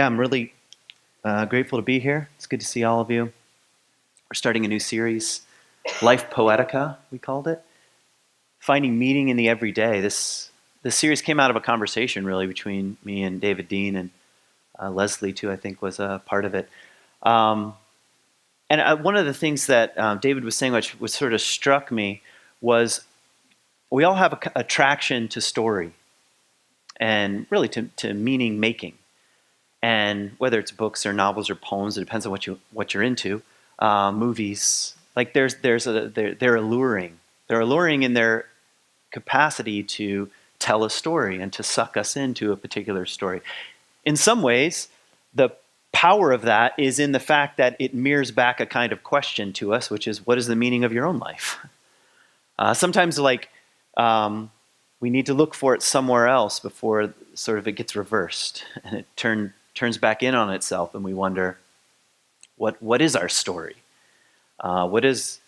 Yeah, I'm really grateful to be here. It's good to see all of you. We're starting a new series, Life Poetica, we called it. Finding meaning in the everyday. This series came out of a conversation really between me and David Dean and Leslie too. I think was a part of it. Um, and one of the things that David was saying, which sort of struck me, was we all have a attraction to story and really to meaning making. And whether it's books or novels or poems, it depends on what you're into. Movies, like they're alluring. They're alluring in their capacity to tell a story and to suck us into a particular story. In some ways, the power of that is in the fact that it mirrors back a kind of question to us, which is, what is the meaning of your own life? Sometimes, we need to look for it somewhere else before sort of it gets reversed and it turns back in on itself, and we wonder, what is our story? What is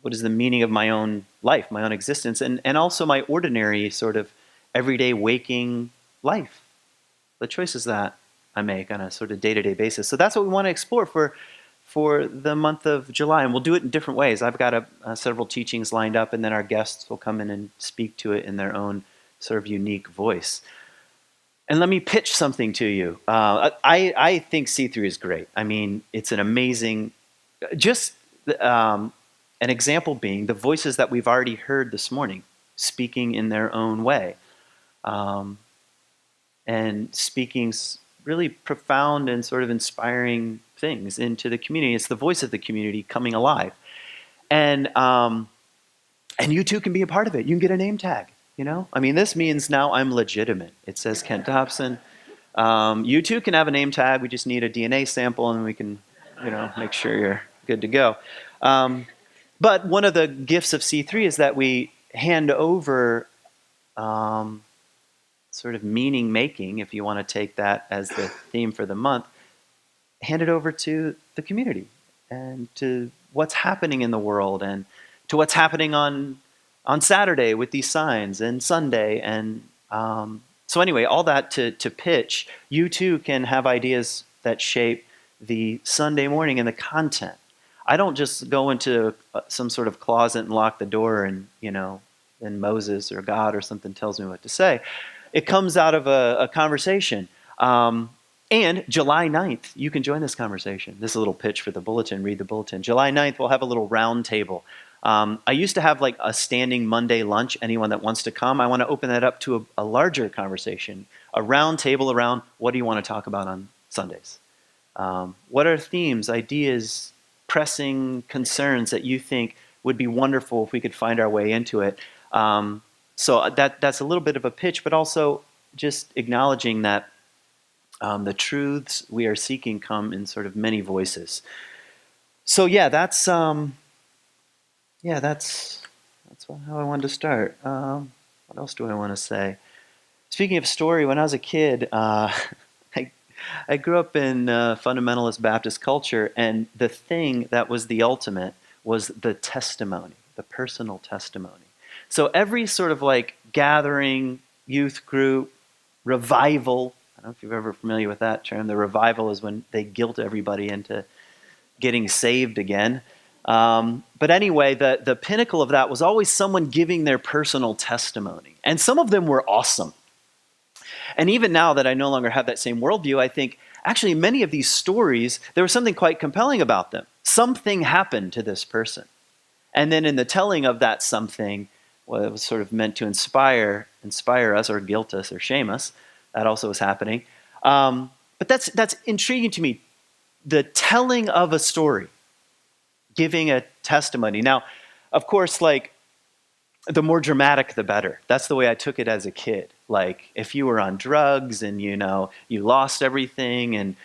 the meaning of my own life, my own existence, and also my ordinary sort of everyday waking life, the choices that I make on a sort of day-to-day basis. So that's what we want to explore for the month of July, and we'll do it in different ways. I've got several teachings lined up, and then our guests will come in and speak to it in their own sort of unique voice. And let me pitch something to you. I think C3 is great. I mean, it's an amazing, just an example being the voices that we've already heard this morning speaking in their own way, and speaking really profound and sort of inspiring things into the community. It's the voice of the community coming alive. And you too can be a part of it. You can get a name tag. I mean, this means now I'm legitimate. It says Kent Dobson. You too can have a name tag. We just need a DNA sample, and we can, make sure you're good to go. But one of the gifts of C3 is that we hand over sort of meaning making, if you want to take that as the theme for the month, hand it over to the community and to what's happening in the world and to what's happening on Saturday with these signs and Sunday. And so anyway, all that to pitch, you too can have ideas that shape the Sunday morning and the content. I don't just go into some sort of closet and lock the door and, then Moses or God or something tells me what to say. It comes out of a conversation. And July 9th, you can join this conversation. This is a little pitch for the bulletin. Read the bulletin. July 9th, we'll have a little round table. I used to have like a standing Monday lunch. Anyone that wants to come, I want to open that up to a larger conversation, a round table around what do you want to talk about on Sundays? What are themes, ideas, pressing concerns that you think would be wonderful if we could find our way into it? So that's a little bit of a pitch, but also just acknowledging that the truths we are seeking come in sort of many voices. So that's how I wanted to start. What else do I want to say? Speaking of story, when I was a kid, I grew up in fundamentalist Baptist culture, and the thing that was the ultimate was the testimony, the personal testimony. So every sort of like gathering, youth group, revival, I don't know if you're ever familiar with that term. The revival is when they guilt everybody into getting saved again. But anyway, the pinnacle of that was always someone giving their personal testimony. And some of them were awesome. And even now that I no longer have that same worldview, I think actually many of these stories, there was something quite compelling about them. Something happened to this person. And then in the telling of that something, well, it was sort of meant to inspire us or guilt us or shame us. That also was happening. But that's intriguing to me. The telling of a story, giving a testimony. Now, of course, like the more dramatic, the better. That's the way I took it as a kid. Like if you were on drugs and you lost everything and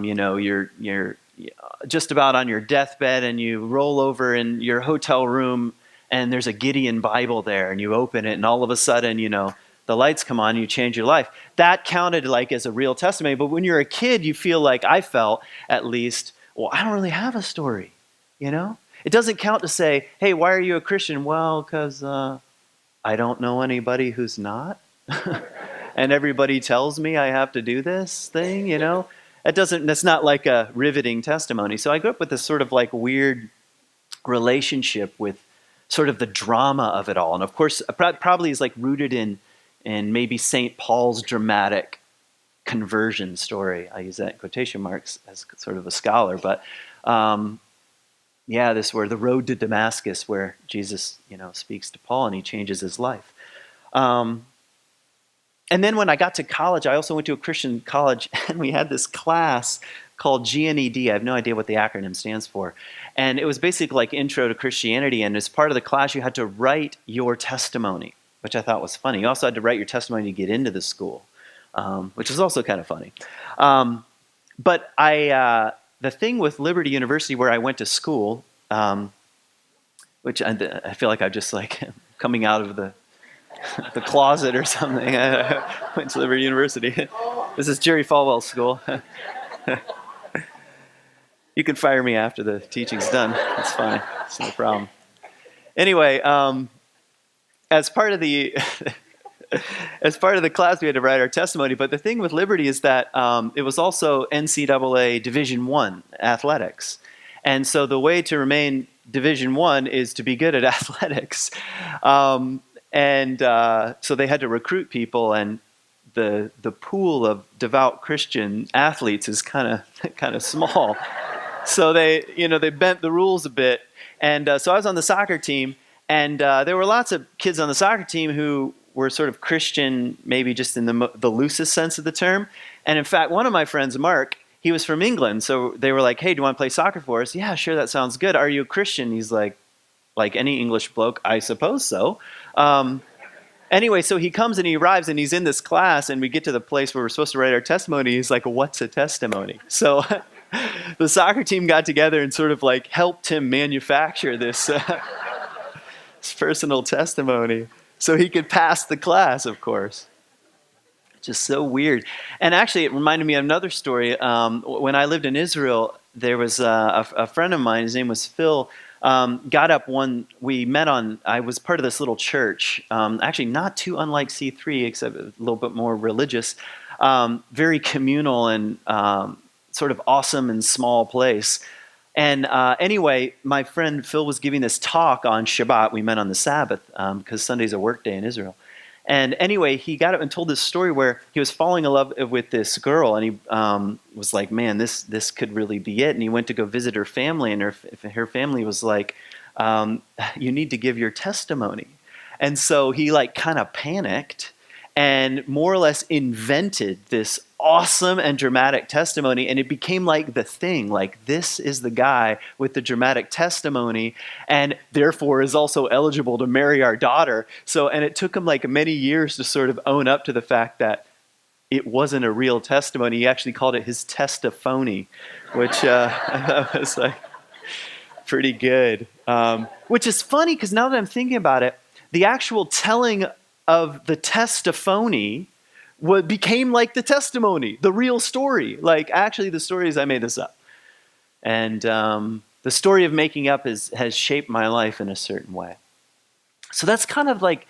you're just about on your deathbed and you roll over in your hotel room and there's a Gideon Bible there and you open it and all of a sudden the lights come on and you change your life. That counted like as a real testimony. But when you're a kid, you feel like I felt at least, well, I don't really have a story, It doesn't count to say, hey, why are you a Christian? Well, because I don't know anybody who's not. and everybody tells me I have to do this thing, you know? That's not like a riveting testimony. So I grew up with this sort of like weird relationship with sort of the drama of it all. And of course, probably is like rooted in maybe St. Paul's dramatic conversion story. I use that in quotation marks as sort of a scholar, but yeah, this where the road to Damascus, where Jesus, speaks to Paul and he changes his life. And then when I got to college, I also went to a Christian college, and we had this class called GNED. I have no idea what the acronym stands for. And it was basically like Intro to Christianity, and as part of the class, you had to write your testimony, which I thought was funny. You also had to write your testimony to get into the school, which is also kind of funny. But the thing with Liberty University, where I went to school, which I feel like I'm just like coming out of the closet or something. I went to Liberty University. This is Jerry Falwell's school. You can fire me after the teaching's done. That's fine. It's no problem. Anyway, as part of the class, we had to write our testimony. But the thing with Liberty is that it was also NCAA Division I athletics, and so the way to remain Division I is to be good at athletics. And so they had to recruit people, and the pool of devout Christian athletes is kind of small. So they bent the rules a bit. And so I was on the soccer team, and there were lots of kids on the soccer team who were sort of Christian, maybe just in the loosest sense of the term. And in fact, one of my friends, Mark, he was from England. So they were like, "Hey, do you want to play soccer for us?" "Yeah, sure, that sounds good. Are you a Christian?" He's like any English bloke, "I suppose so." Anyway, so he comes and he arrives and he's in this class, and we get to the place where we're supposed to write our testimony. He's like, "What's a testimony?" So the soccer team got together and sort of like helped him manufacture this personal testimony so he could pass the class, of course. Just so weird. And actually, it reminded me of another story. When I lived in Israel, there was a friend of mine, his name was Phil, got up I was part of this little church, actually not too unlike C3, except a little bit more religious, very communal and sort of awesome and small place. And anyway, my friend Phil was giving this talk on Shabbat. We met on the Sabbath because Sunday's a work day in Israel. And anyway, he got up and told this story where he was falling in love with this girl, and he was like, "Man, this could really be it." And he went to go visit her family, and her family was like, "You need to give your testimony." And so he like kind of panicked and more or less invented this awesome and dramatic testimony, and it became like the thing, like this is the guy with the dramatic testimony and therefore is also eligible to marry our daughter. And it took him like many years to sort of own up to the fact that it wasn't a real testimony. He actually called it his testaphony, which I thought was like pretty good. Which is funny because now that I'm thinking about it, the actual telling of the testaphony became like the testimony, the real story. Like, actually, the story is I made this up. And the story of making up has shaped my life in a certain way. So that's kind of like,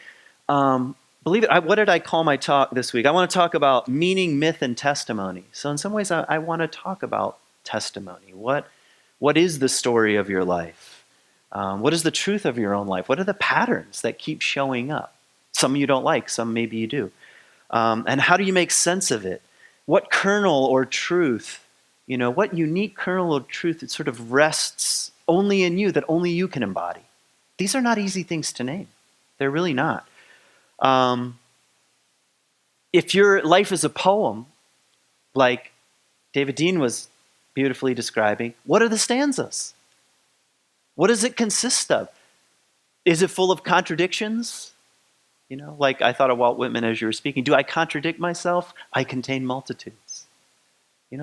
believe it, what did I call my talk this week? I want to talk about meaning, myth, and testimony. So in some ways, I want to talk about testimony. What is the story of your life? What is the truth of your own life? What are the patterns that keep showing up? Some you don't like, some maybe you do. And how do you make sense of it? What kernel or truth, what unique kernel of truth that sort of rests only in you, that only you can embody? These are not easy things to name. They're really not. If your life is a poem, like David Dean was beautifully describing, what are the stanzas? What does it consist of? Is it full of contradictions? Like I thought of Walt Whitman as you were speaking. Do I contradict myself? I contain multitudes.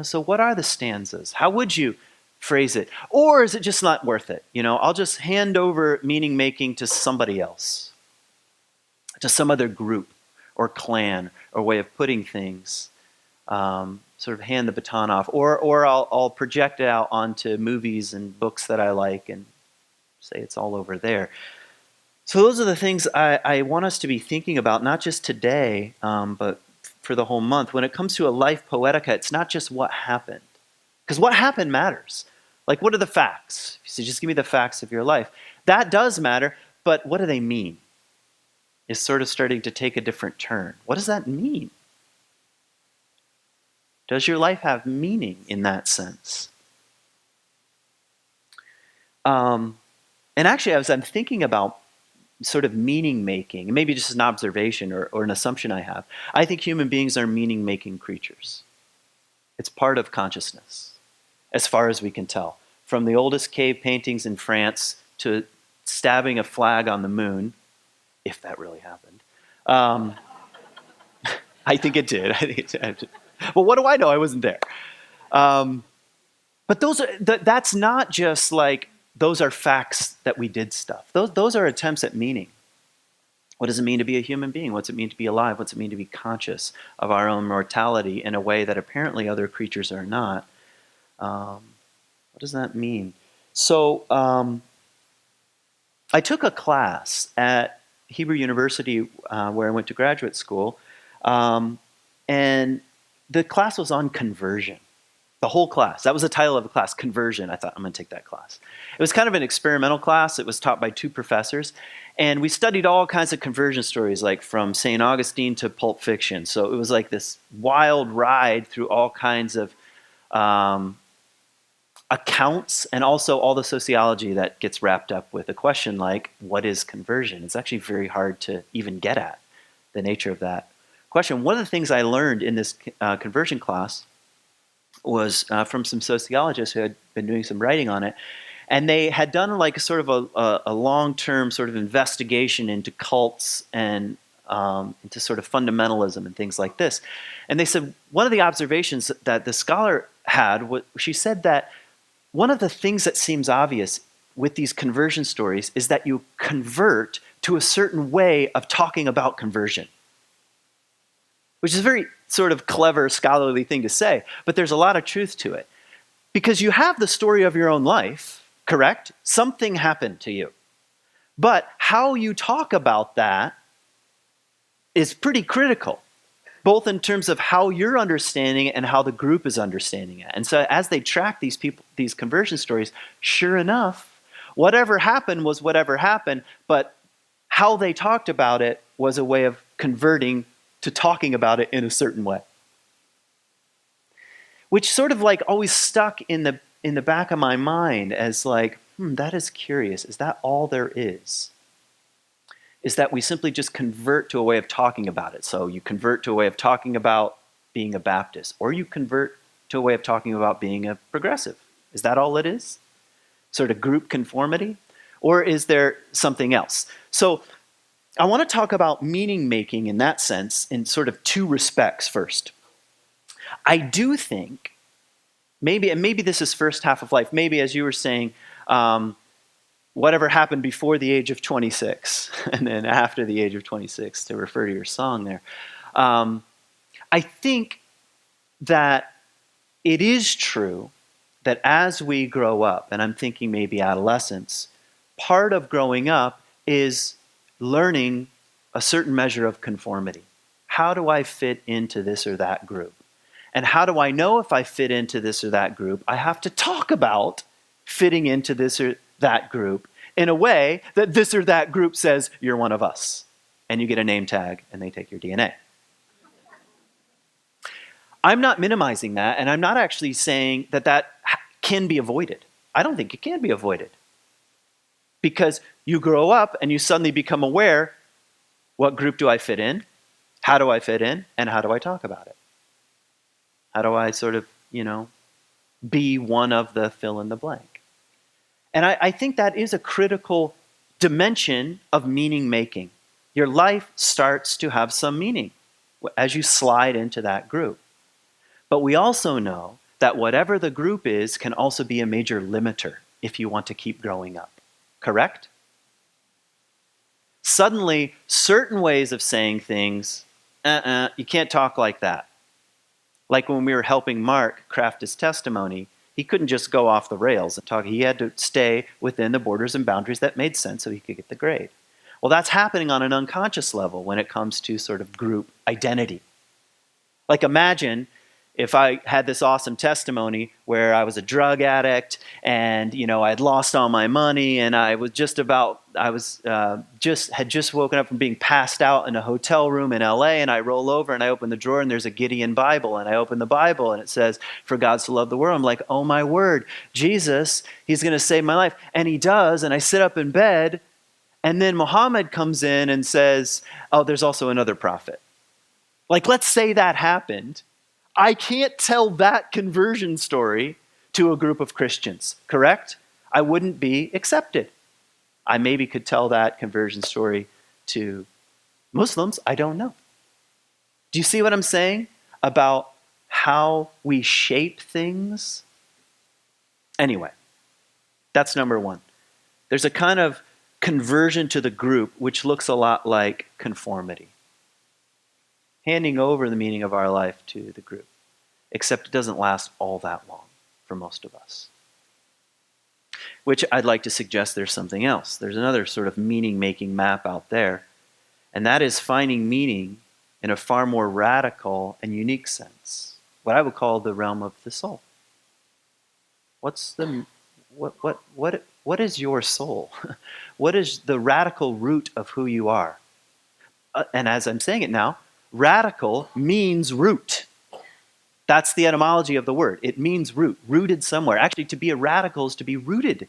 So what are the stanzas? How would you phrase it? Or is it just not worth it? I'll just hand over meaning making to somebody else, to some other group or clan or way of putting things, sort of hand the baton off. Or I'll project it out onto movies and books that I like and say it's all over there. So those are the things I want us to be thinking about, not just today, but for the whole month, when it comes to a life poetica, it's not just what happened. Because what happened matters. Like, what are the facts? So just give me the facts of your life. That does matter, but what do they mean? Is sort of starting to take a different turn. What does that mean? Does your life have meaning in that sense? And actually, as I'm thinking about sort of meaning making, and maybe just an observation or an assumption I have, I think human beings are meaning making creatures. It's part of consciousness, as far as we can tell. From the oldest cave paintings in France to stabbing a flag on the moon, if that really happened. I think it did. Well, what do I know? I wasn't there. But that's not just like, those are facts that we did stuff. Those are attempts at meaning. What does it mean to be a human being? What's it mean to be alive? What's it mean to be conscious of our own mortality in a way that apparently other creatures are not? What does that mean? So I took a class at Hebrew University where I went to graduate school, and the class was on conversion. The whole class. That was the title of the class, Conversion. I thought, I'm going to take that class. It was kind of an experimental class. It was taught by 2 professors. And we studied all kinds of conversion stories, like from St. Augustine to Pulp Fiction. So it was like this wild ride through all kinds of accounts, and also all the sociology that gets wrapped up with a question like, what is conversion? It's actually very hard to even get at the nature of that question. One of the things I learned in this conversion class was from some sociologists who had been doing some writing on it. And they had done like a sort of a long-term sort of investigation into cults and into sort of fundamentalism and things like this. And they said one of the observations that the scholar had, she said that one of the things that seems obvious with these conversion stories is that you convert to a certain way of talking about conversion, which is a very sort of clever, scholarly thing to say, but there's a lot of truth to it. Because you have the story of your own life, correct? Something happened to you. But how you talk about that is pretty critical, both in terms of how you're understanding it and how the group is understanding it. And so as they track these people, these conversion stories, sure enough, whatever happened was whatever happened, but how they talked about it was a way of converting to talking about it in a certain way. Which sort of like always stuck in the back of my mind as like, that is curious. Is that all there is? Is that we simply just convert to a way of talking about it. So you convert to a way of talking about being a Baptist, or you convert to a way of talking about being a progressive. Is that all it is? Sort of group conformity? Or is there something else? So I want to talk about meaning making in that sense in sort of 2 respects first. I do think, maybe this is first half of life, maybe as you were saying, whatever happened before the age of 26 and then after the age of 26, to refer to your song there. I think that it is true that as we grow up, and I'm thinking maybe adolescence, part of growing up is learning a certain measure of conformity. How do I fit into this or that group? And how do I know if I fit into this or that group? I have to talk about fitting into this or that group in a way that this or that group says, you're one of us. And you get a name tag and they take your DNA. I'm not minimizing that, and I'm not actually saying that that can be avoided. I don't think it can be avoided. Because you grow up and you suddenly become aware, what group do I fit in? How do I fit in? And how do I talk about it? How do I sort of, be one of the fill in the blank? And I think that is a critical dimension of meaning making. Your life starts to have some meaning as you slide into that group. But we also know that whatever the group is can also be a major limiter if you want to keep growing up. Correct? Suddenly, certain ways of saying things, you can't talk like that. Like when we were helping Mark craft his testimony, he couldn't just go off the rails and talk. He had to stay within the borders and boundaries that made sense so he could get the grade. Well, that's happening on an unconscious level when it comes to sort of group identity. Like imagine if I had this awesome testimony where I was a drug addict and, I'd lost all my money and I was had just woken up from being passed out in a hotel room in LA, and I roll over and I open the drawer and there's a Gideon Bible, and I open the Bible and it says, "For God so loved the world." I'm like, oh my word, Jesus, he's going to save my life. And he does. And I sit up in bed, and then Muhammad comes in and says, oh, there's also another prophet. Like, let's say that happened. I can't tell that conversion story to a group of Christians, correct? I wouldn't be accepted. I maybe could tell that conversion story to Muslims. I don't know. Do you see what I'm saying about how we shape things? Anyway, that's number one. There's a kind of conversion to the group which looks a lot like conformity. Handing over the meaning of our life to the group, except it doesn't last all that long for most of us. Which I'd like to suggest there's something else. There's another sort of meaning-making map out there, and that is finding meaning in a far more radical and unique sense, what I would call the realm of the soul. What is your soul? What is the radical root of who you are? And as I'm saying it now, radical means root. That's the etymology of the word. It means root, rooted somewhere. Actually, to be a radical is to be rooted.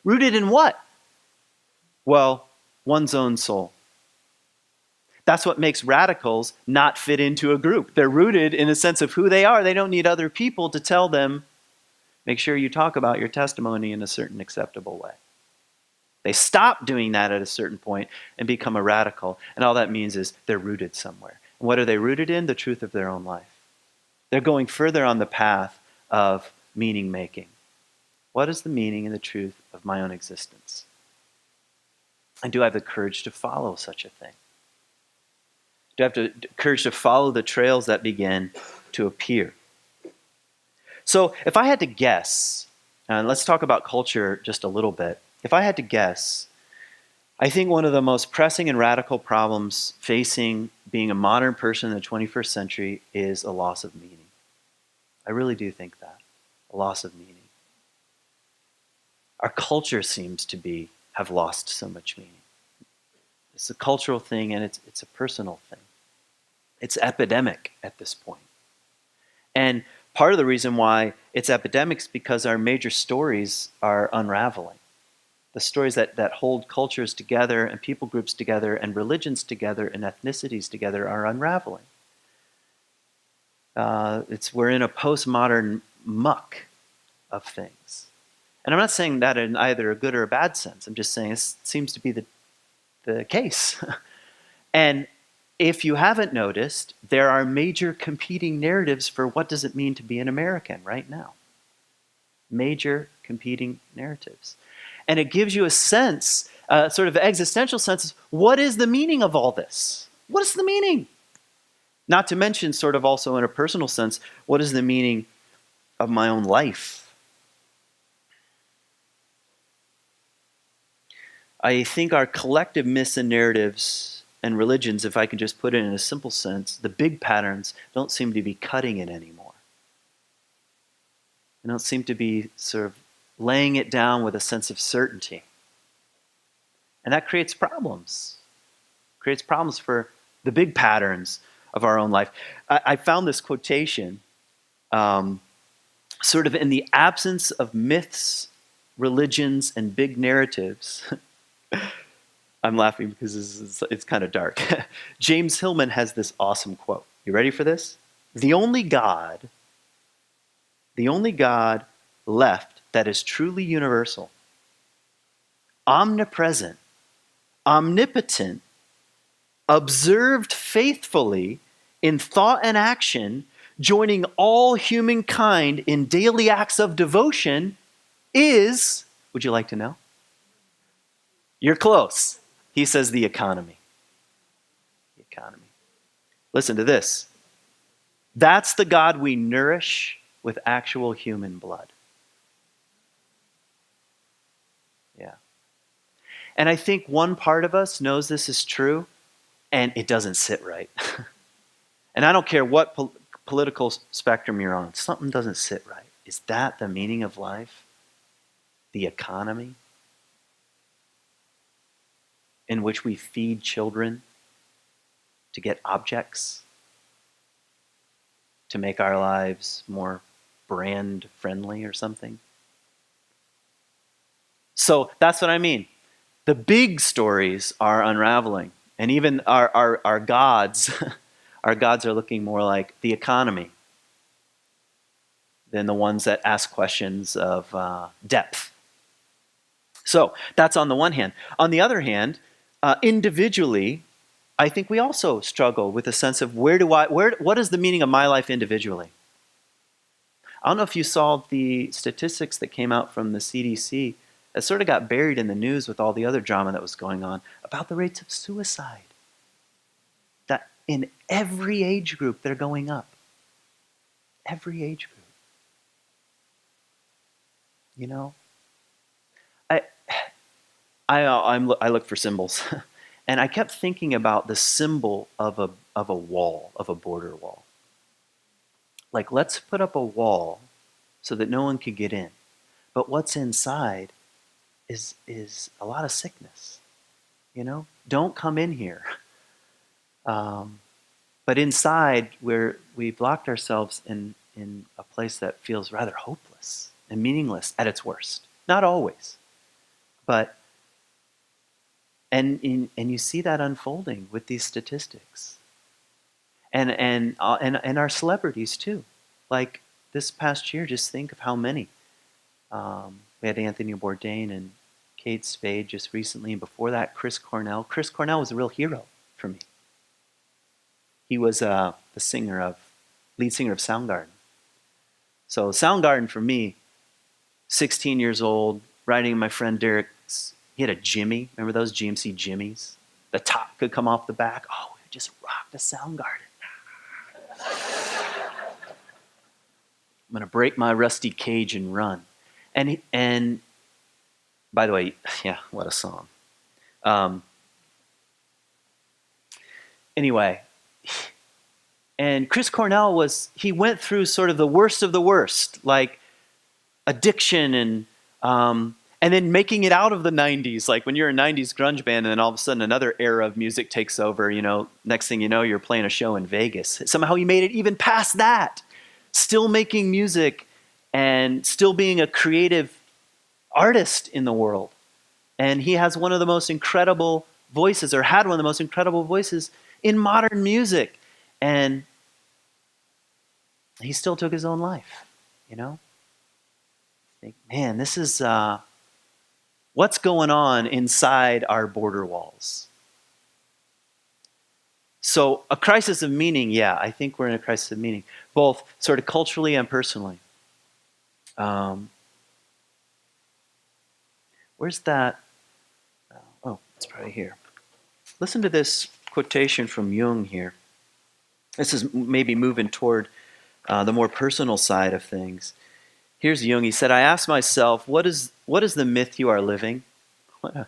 Rooted in what? Well, one's own soul. That's what makes radicals not fit into a group. They're rooted in a sense of who they are. They don't need other people to tell them, make sure you talk about your testimony in a certain acceptable way. They stop doing that at a certain point and become a radical. And all that means is they're rooted somewhere. And what are they rooted in? The truth of their own life. They're going further on the path of meaning making. What is the meaning and the truth of my own existence? And do I have the courage to follow such a thing? Do I have the courage to follow the trails that begin to appear? So if I had to guess, and let's talk about culture just a little bit. If I had to guess, I think one of the most pressing and radical problems facing being a modern person in the 21st century is a loss of meaning. I really do think that, a loss of meaning. Our culture seems to have lost so much meaning. It's a cultural thing and it's a personal thing. It's epidemic at this point. And part of the reason why it's epidemic is because our major stories are unraveling. The stories that hold cultures together and people groups together and religions together and ethnicities together are unraveling. We're in a postmodern muck of things. And I'm not saying that in either a good or a bad sense. I'm just saying it seems to be the case. And if you haven't noticed, there are major competing narratives for what does it mean to be an American right now. Major competing narratives. And it gives you a sense, sort of existential sense, what is the meaning of all this? What is the meaning? Not to mention, sort of also in a personal sense, what is the meaning of my own life? I think our collective myths and narratives and religions, if I can just put it in a simple sense, the big patterns don't seem to be cutting it anymore. They don't seem to be sort of laying it down with a sense of certainty. And that creates problems. Creates problems for the big patterns of our own life. I found this quotation, sort of in the absence of myths, religions, and big narratives. I'm laughing because it's kind of dark. James Hillman has this awesome quote. You ready for this? The only God left that is truly universal, omnipresent, omnipotent, observed faithfully in thought and action, joining all humankind in daily acts of devotion is, would you like to know? You're close. He says the economy. The economy. Listen to this. That's the God we nourish with actual human blood. Yeah. And I think one part of us knows this is true, and it doesn't sit right. And I don't care what political spectrum you're on, something doesn't sit right. Is that the meaning of life? The economy in which we feed children to get objects, to make our lives more brand friendly or something? So that's what I mean. The big stories are unraveling. And even our gods, our gods are looking more like the economy than the ones that ask questions of depth. So that's on the one hand. On the other hand, individually, I think we also struggle with a sense of what is the meaning of my life individually? I don't know if you saw the statistics that came out from the CDC that sort of got buried in the news with all the other drama that was going on about the rates of suicide. That in every age group, they're going up. Every age group. You know? I look for symbols. And I kept thinking about the symbol of a wall, of a border wall. Like, let's put up a wall so that no one could get in. But what's inside is a lot of sickness. You know? Don't come in here. But inside, where we've locked ourselves in a place that feels rather hopeless and meaningless at its worst. Not always. But and you see that unfolding with these statistics, and our celebrities too. Like this past year, just think of how many. We had Anthony Bourdain and Kate Spade just recently, and before that, Chris Cornell. Chris Cornell was a real hero for me. He was the lead singer of Soundgarden. So Soundgarden for me, 16 years old, riding in my friend Derek's. He had a Jimmy. Remember those GMC Jimmys? The top could come off the back. Oh, we would just rock the Soundgarden. I'm going to break my rusty cage and run. And by the way, yeah, what a song. Anyway, and Chris Cornell he went through sort of the worst of the worst, like addiction and then making it out of the 90s, like when you're a 90s grunge band and then all of a sudden another era of music takes over, you know, next thing you know, you're playing a show in Vegas. Somehow he made it even past that, still making music and still being a creative artist in the world. And he has one of the most incredible voices, or had one of the most incredible voices in modern music. And he still took his own life, you know? Think, man, this is what's going on inside our border walls. So a crisis of meaning, yeah, I think we're in a crisis of meaning, both sort of culturally and personally. Where's that? Oh, it's probably here. Listen to this quotation from Jung here. This is maybe moving toward the more personal side of things. Here's Jung. He said, I asked myself, what is the myth you are living? What a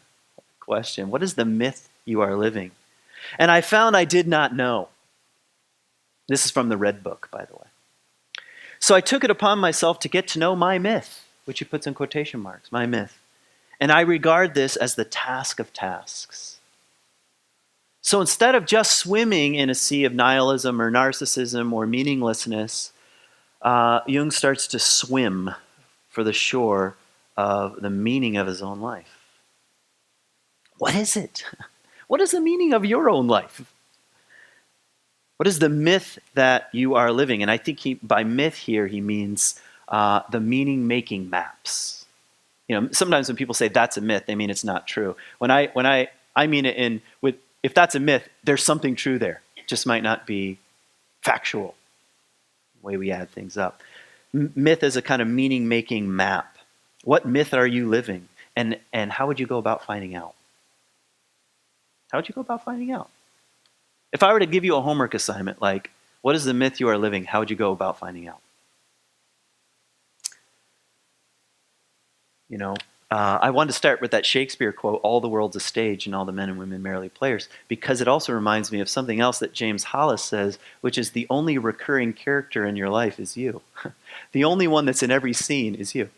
question. What is the myth you are living? And I found I did not know. This is from the Red Book, by the way. So I took it upon myself to get to know my myth, which he puts in quotation marks, my myth. And I regard this as the task of tasks. So instead of just swimming in a sea of nihilism or narcissism or meaninglessness, Jung starts to swim for the shore of the meaning of his own life. What is it? What is the meaning of your own life? What is the myth that you are living? And I think by myth here, he means the meaning-making maps. You know, sometimes when people say that's a myth, they mean it's not true. When I mean it if that's a myth, there's something true there. It just might not be factual, the way we add things up. Myth is a kind of meaning-making map. What myth are you living? And how would you go about finding out? How would you go about finding out? If I were to give you a homework assignment, like, what is the myth you are living? How would you go about finding out? You know, I wanted to start with that Shakespeare quote, "All the world's a stage and all the men and women merely players," because it also reminds me of something else that James Hollis says, which is the only recurring character in your life is you. The only one that's in every scene is you.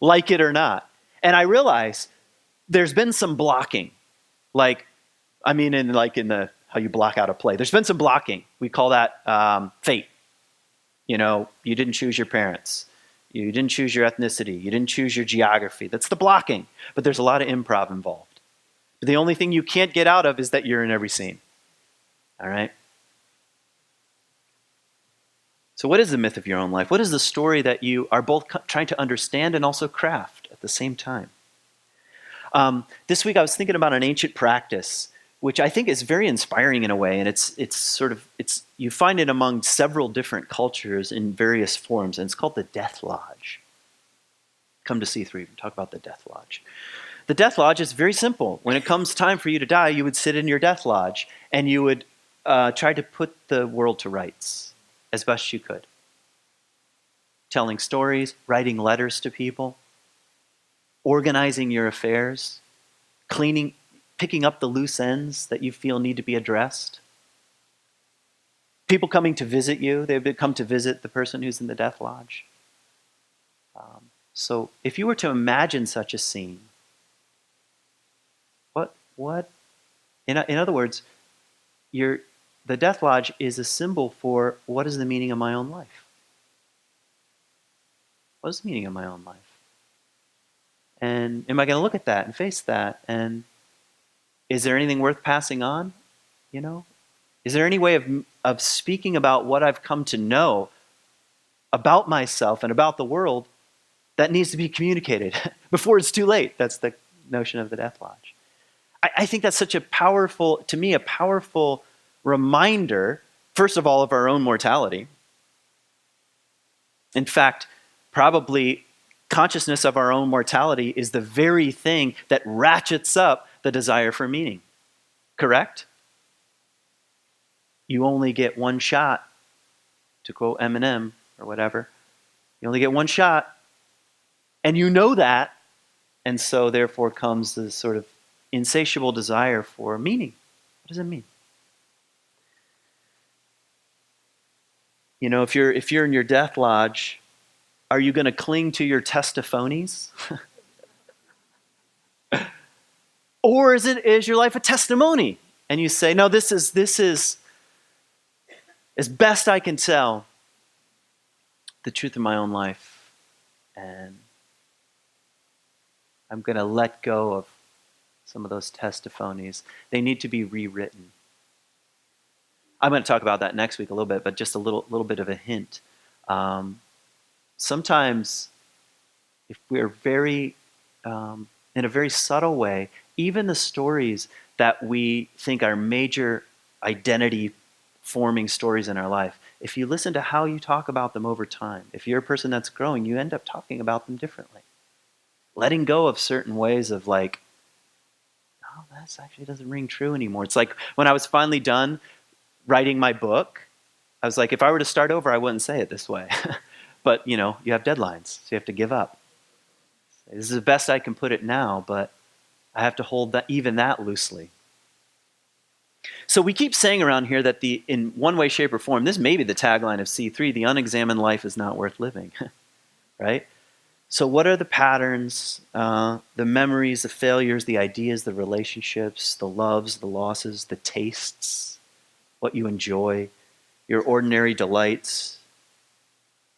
Like it or not. And I realize there's been some blocking. In the how you block out a play. There's been some blocking. We call that fate. You didn't choose your parents. You didn't choose your ethnicity. You didn't choose your geography. That's the blocking. But there's a lot of improv involved. But the only thing you can't get out of is that you're in every scene. All right? So what is the myth of your own life? What is the story that you are both trying to understand and also craft at the same time? This week I was thinking about an ancient practice, which I think is very inspiring in a way, and it's you find it among several different cultures in various forms, and it's called the Death Lodge. Come to C3 and talk about the Death Lodge. The Death Lodge is very simple. When it comes time for you to die, you would sit in your Death Lodge, and you would try to put the world to rights as best you could. Telling stories, writing letters to people, organizing your affairs, picking up the loose ends that you feel need to be addressed. People coming to visit you, they would come to visit the person who's in the Death Lodge. So if you were to imagine such a scene, what? In other words, the Death Lodge is a symbol for what is the meaning of my own life? What is the meaning of my own life? And am I going to look at that and face that? And is there anything worth passing on? Is there any way of speaking about what I've come to know about myself and about the world that needs to be communicated before it's too late? That's the notion of the Death Lodge. I think that's such a powerful reminder, first of all, of our own mortality. In fact, probably consciousness of our own mortality is the very thing that ratchets up the desire for meaning. Correct? You only get one shot, to quote Eminem or whatever. You only get one shot, and you know that, and so therefore comes this sort of insatiable desire for meaning. What does it mean? If you're in your Death Lodge, are you going to cling to your testimonies? Or is your life a testimony? And you say, no, this is as best I can tell the truth of my own life. And I'm going to let go of some of those testimonies. They need to be rewritten. I'm going to talk about that next week a little bit, but just a little bit of a hint. Sometimes, if we're very, in a very subtle way, even the stories that we think are major identity-forming stories in our life, if you listen to how you talk about them over time, if you're a person that's growing, you end up talking about them differently. Letting go of certain ways of that actually doesn't ring true anymore. It's like when I was finally done writing my book, I was like, if I were to start over, I wouldn't say it this way. But, you have deadlines, so you have to give up. This is the best I can put it now, but I have to hold even that loosely. So we keep saying around here that in one way, shape, or form, this may be the tagline of C3, the unexamined life is not worth living, right? So what are the patterns, the memories, the failures, the ideas, the relationships, the loves, the losses, the tastes, what you enjoy, your ordinary delights,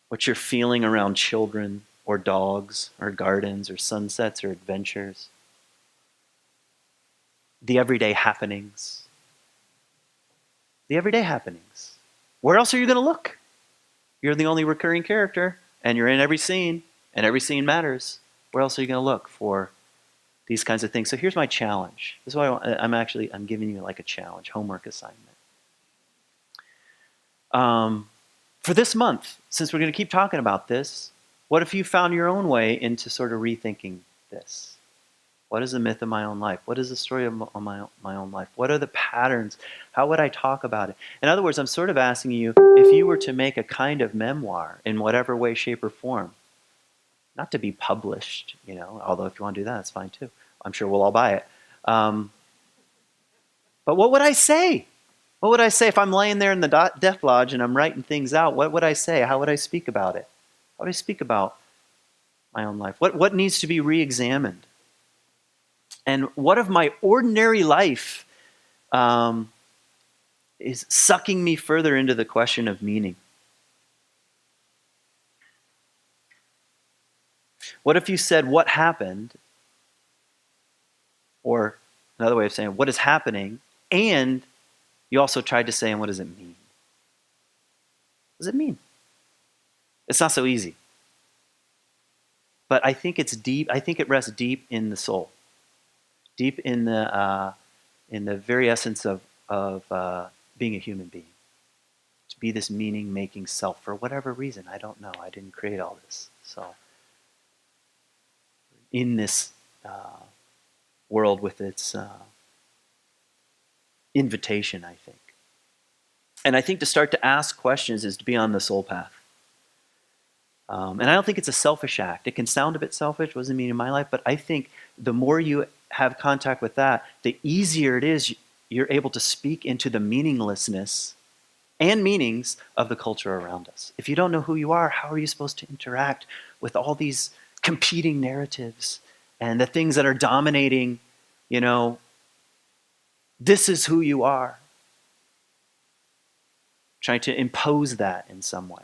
what you're feeling around children or dogs or gardens or sunsets or adventures, the everyday happenings. The everyday happenings. Where else are you going to look? You're the only recurring character, and you're in every scene, and every scene matters. Where else are you going to look for these kinds of things? So here's my challenge. This is why I'm giving you like a challenge, homework assignment. For this month, since we're going to keep talking about this, what if you found your own way into sort of rethinking this? What is the myth of my own life? What is the story of my own life? What are the patterns? How would I talk about it? In other words, I'm sort of asking you, if you were to make a kind of memoir in whatever way, shape, or form, not to be published, although if you want to do that, it's fine too. I'm sure we'll all buy it. But what would I say? What would I say if I'm laying there in the death lodge and I'm writing things out? What would I say? How would I speak about it? How would I speak about my own life? What needs to be re-examined? And what of my ordinary life is sucking me further into the question of meaning? What if you said, what happened? Or another way of saying, what is happening? And you also tried to say, and what does it mean? What does it mean? It's not so easy. But I think it's deep. I think it rests deep in the soul, deep in the very essence of being a human being. To be this meaning-making self for whatever reason. I don't know. I didn't create all this. So in this world with its invitation, I think. And I think to start to ask questions is to be on the soul path. And I don't think it's a selfish act. It can sound a bit selfish, what does it mean in my life? But I think the more you have contact with that, the easier it is you're able to speak into the meaninglessness and meanings of the culture around us. If you don't know who you are, how are you supposed to interact with all these competing narratives and the things that are dominating, this is who you are. Trying to impose that in some way.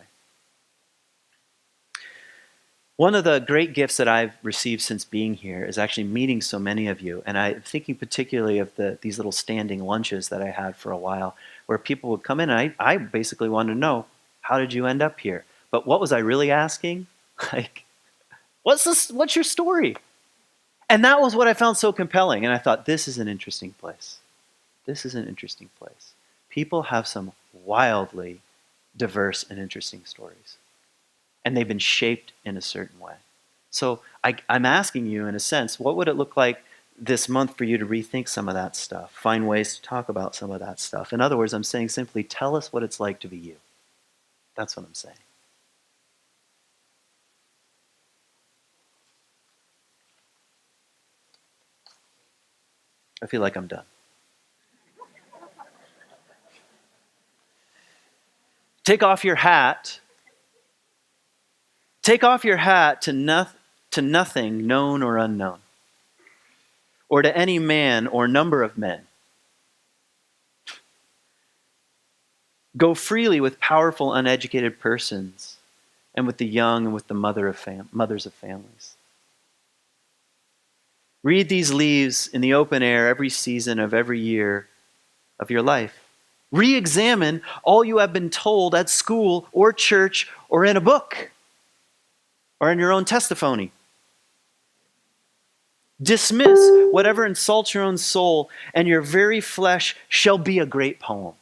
One of the great gifts that I've received since being here is actually meeting so many of you. And I'm thinking particularly of these little standing lunches that I had for a while, where people would come in and I basically wanted to know, how did you end up here? But what was I really asking? Like, what's your story? And that was what I found so compelling. And I thought, this is an interesting place. This is an interesting place. People have some wildly diverse and interesting stories. And they've been shaped in a certain way. So I'm asking you, in a sense, what would it look like this month for you to rethink some of that stuff? Find ways to talk about some of that stuff. In other words, I'm saying simply, tell us what it's like to be you. That's what I'm saying. I feel like I'm done. Take off your hat. Take off your hat to nothing known or unknown, or to any man or number of men. Go freely with powerful, uneducated persons, and with the young and with the mothers of families. Read these leaves in the open air every season of every year of your life. Re-examine all you have been told at school or church or in a book or in your own testimony. Dismiss whatever insults your own soul, and your very flesh shall be a great poem.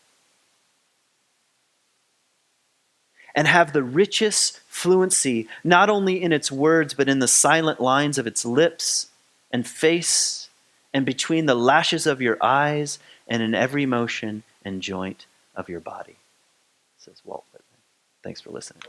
And have the richest fluency, not only in its words, but in the silent lines of its lips and face, and between the lashes of your eyes, and in every motion and joint of your body, says Walt Whitman. Thanks for listening.